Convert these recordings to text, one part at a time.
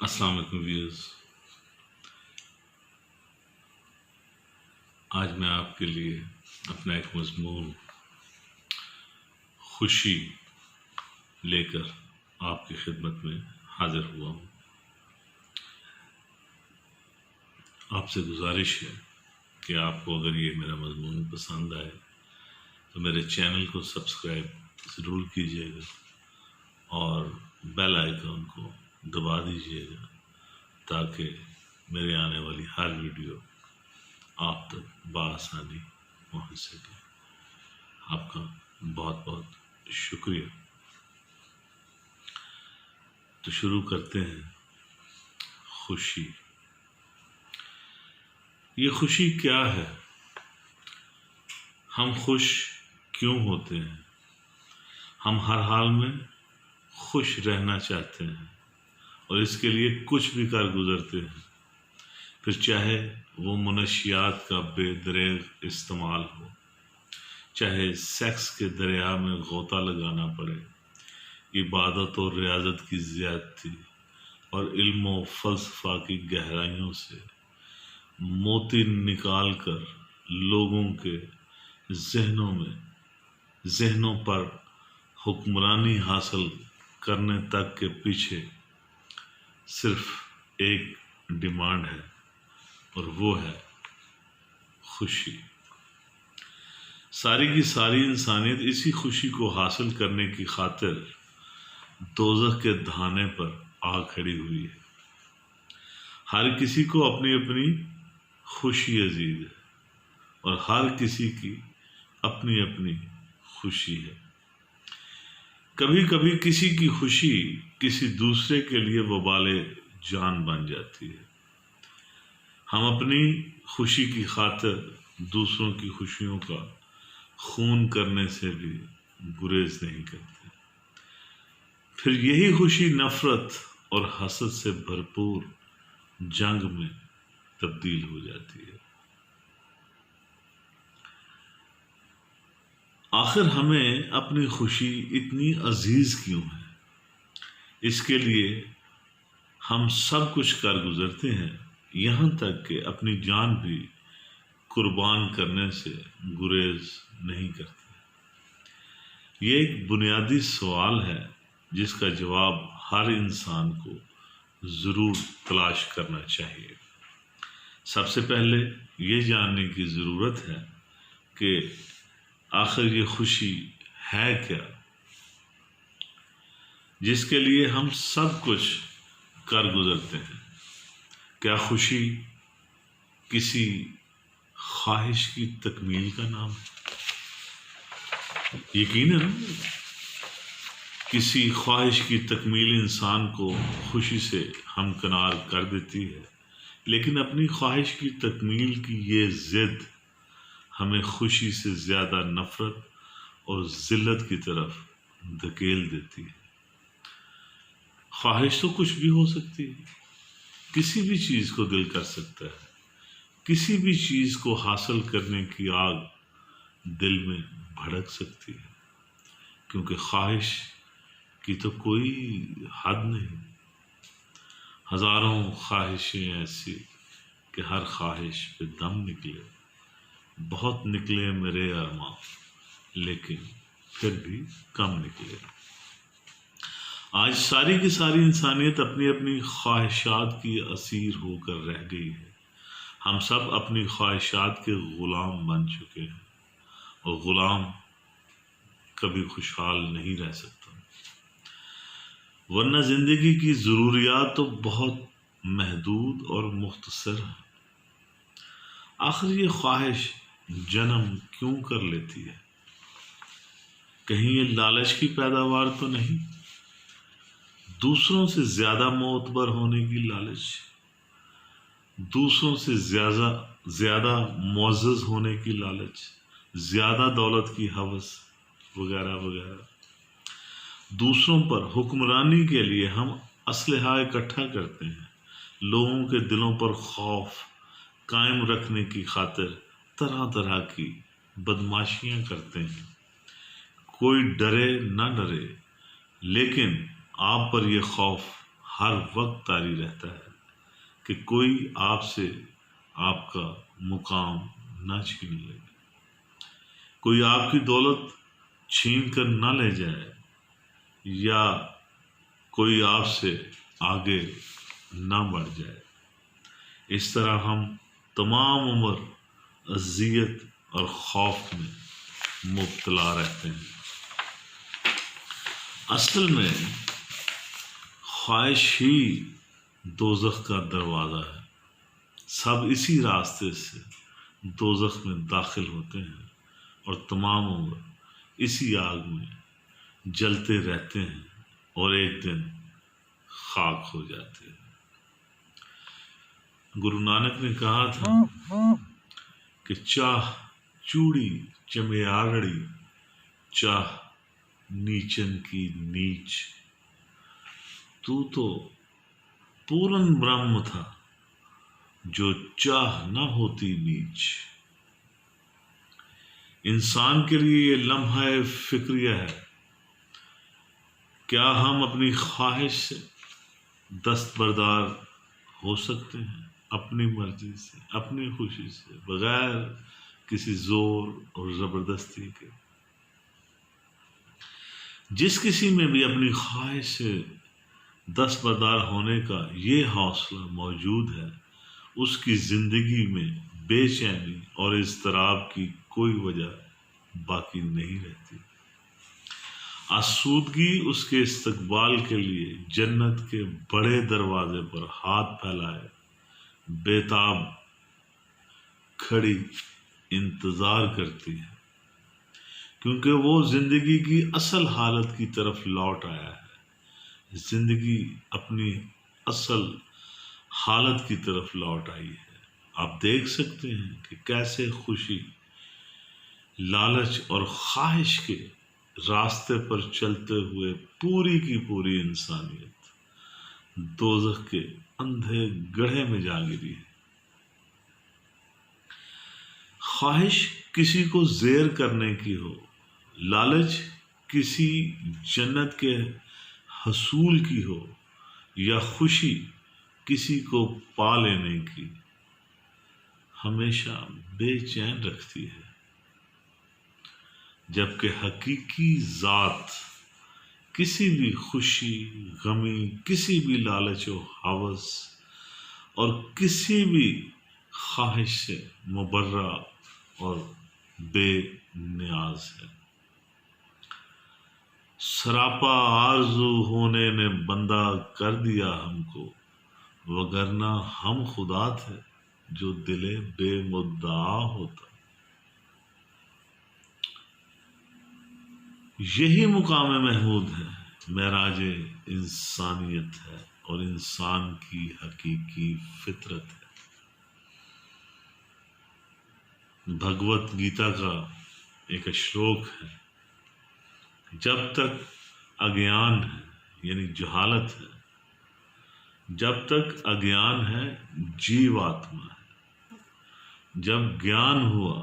السلام علیکم ویورز، آج میں آپ کے لیے اپنا ایک مضمون خوشی لے کر آپ کی خدمت میں حاضر ہوا ہوں۔ آپ سے گزارش ہے کہ آپ کو اگر یہ میرا مضمون پسند آئے تو میرے چینل کو سبسکرائب ضرور کیجیے گا اور بیل آئیکن کو دبا دیجیے گا تاکہ میرے آنے والی ہر ویڈیو آپ تک بآسانی پہنچ سکے۔ آپ کا بہت بہت شکریہ۔ تو شروع کرتے ہیں۔ خوشی، یہ خوشی کیا ہے؟ ہم خوش کیوں ہوتے ہیں؟ ہم ہر حال میں خوش رہنا چاہتے ہیں اور اس کے لیے کچھ بھی کر گزرتے ہیں، پھر چاہے وہ منشیات کا بے دریغ استعمال ہو، چاہے سیکس کے دریا میں غوطہ لگانا پڑے، عبادت اور ریاضت کی زیادتی اور علم و فلسفہ کی گہرائیوں سے موتی نکال کر لوگوں کے ذہنوں پر حکمرانی حاصل کرنے تک کے پیچھے صرف ایک ڈیمانڈ ہے اور وہ ہے خوشی۔ ساری کی ساری انسانیت اسی خوشی کو حاصل کرنے کی خاطر دوزخ کے دھانے پر آ کھڑی ہوئی ہے۔ ہر کسی کو اپنی اپنی خوشی عزیز ہے اور ہر کسی کی اپنی اپنی خوشی ہے۔ کبھی کبھی کسی کی خوشی کسی دوسرے کے لیے وبال جان بن جاتی ہے۔ ہم اپنی خوشی کی خاطر دوسروں کی خوشیوں کا خون کرنے سے بھی گریز نہیں کرتے، پھر یہی خوشی نفرت اور حسد سے بھرپور جنگ میں تبدیل ہو جاتی ہے۔ آخر ہمیں اپنی خوشی اتنی عزیز کیوں ہے؟ اس کے لیے ہم سب کچھ کر گزرتے ہیں، یہاں تک کہ اپنی جان بھی قربان کرنے سے گریز نہیں کرتے۔ یہ ایک بنیادی سوال ہے جس کا جواب ہر انسان کو ضرور تلاش کرنا چاہیے۔ سب سے پہلے یہ جاننے کی ضرورت ہے کہ آخر یہ خوشی ہے کیا، جس کے لیے ہم سب کچھ کر گزرتے ہیں؟ کیا خوشی کسی خواہش کی تکمیل کا نام ہے؟ یقیناً کسی خواہش کی تکمیل انسان کو خوشی سے ہمکنار کر دیتی ہے، لیکن اپنی خواہش کی تکمیل کی یہ ضد ہمیں خوشی سے زیادہ نفرت اور ذلت کی طرف دھکیل دیتی ہے۔ خواہش تو کچھ بھی ہو سکتی ہے، کسی بھی چیز کو دل کر سکتا ہے، کسی بھی چیز کو حاصل کرنے کی آگ دل میں بھڑک سکتی ہے، کیونکہ خواہش کی تو کوئی حد نہیں۔ ہزاروں خواہشیں ایسی کہ ہر خواہش پہ دم نکلے، بہت نکلے میرے ارماں لیکن پھر بھی کم نکلے۔ آج ساری کی ساری انسانیت اپنی اپنی خواہشات کی اسیر ہو کر رہ گئی ہے۔ ہم سب اپنی خواہشات کے غلام بن چکے ہیں اور غلام کبھی خوشحال نہیں رہ سکتا، ورنہ زندگی کی ضروریات تو بہت محدود اور مختصر ہیں۔ آخر یہ خواہش جنم کیوں کر لیتی ہے؟ کہیں یہ لالچ کی پیداوار تو نہیں؟ دوسروں سے زیادہ معتبر ہونے کی لالچ، دوسروں سے زیادہ معزز ہونے کی لالچ، زیادہ دولت کی ہوس وغیرہ وغیرہ۔ دوسروں پر حکمرانی کے لیے ہم اسلحہ اکٹھا کرتے ہیں، لوگوں کے دلوں پر خوف قائم رکھنے کی خاطر طرح طرح کی بدماشیاں کرتے ہیں۔ کوئی ڈرے نہ ڈرے، لیکن آپ پر یہ خوف ہر وقت طاری رہتا ہے کہ کوئی آپ سے آپ کا مقام نہ چھین لے، کوئی آپ کی دولت چھین کر نہ لے جائے، یا کوئی آپ سے آگے نہ بڑھ جائے۔ اس طرح ہم تمام عمر اذیت اور خوف میں مبتلا رہتے ہیں۔ اصل میں خواہش ہی دوزخ کا دروازہ ہے۔ سب اسی راستے سے دوزخ میں داخل ہوتے ہیں اور تمام عمر اسی آگ میں جلتے رہتے ہیں اور ایک دن خاک ہو جاتے ہیں۔ گرو نانک نے کہا تھا کہ چاہ چوڑی چمیاڑی چاہ نیچن کی نیچ، تو پورن برہم تھا جو چاہ نہ ہوتی نیچ۔ انسان کے لیے یہ لمحہ فکریہ ہے، کیا ہم اپنی خواہش سے دستبردار ہو سکتے ہیں؟ اپنی مرضی سے، اپنی خوشی سے، بغیر کسی زور اور زبردستی کے؟ جس کسی میں بھی اپنی خواہش سے دستبردار ہونے کا یہ حوصلہ موجود ہے، اس کی زندگی میں بے چینی اور اضطراب کی کوئی وجہ باقی نہیں رہتی۔ آسودگی اس کے استقبال کے لیے جنت کے بڑے دروازے پر ہاتھ پھیلائے بےتاب کھڑی انتظار کرتی ہے، کیونکہ وہ زندگی کی اصل حالت کی طرف لوٹ آیا ہے۔ زندگی اپنی اصل حالت کی طرف لوٹ آئی ہے۔ آپ دیکھ سکتے ہیں کہ کیسے خوشی، لالچ اور خواہش کے راستے پر چلتے ہوئے پوری کی پوری انسانیت دوزخ کے اندھے گڑھے میں جا گری ہے۔ خواہش کسی کو زیر کرنے کی ہو، لالچ کسی جنت کے حصول کی ہو، یا خوشی کسی کو پا لینے کی، ہمیشہ بے چین رکھتی ہے۔ جبکہ حقیقی ذات کسی بھی خوشی، غمی، کسی بھی لالچ و ہوس اور کسی بھی خواہش سے مبرہ اور بے نیاز ہے۔ سراپا آرزو ہونے نے بندہ کر دیا ہم کو، وگرنہ ہم خدا تھے جو دل بے مدعا ہوتا۔ یہی مقام محمود ہے، معراج انسانیت ہے اور انسان کی حقیقی فطرت ہے۔ بھگوت گیتا کا ایک شلوک ہے، جب تک اگیان ہے یعنی جہالت ہے، جب تک اگیان ہے جیو آتما ہے، جب گیان ہوا،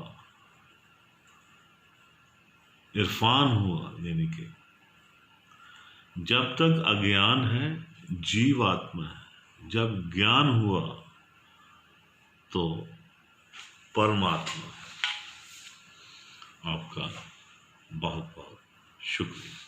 عرفان ہوا، یعنی کہ جب تک اگیان ہے جیو آتما ہے، جب گیان ہوا تو پرماتما ہے۔ آپ کا بہت بہت شکریہ۔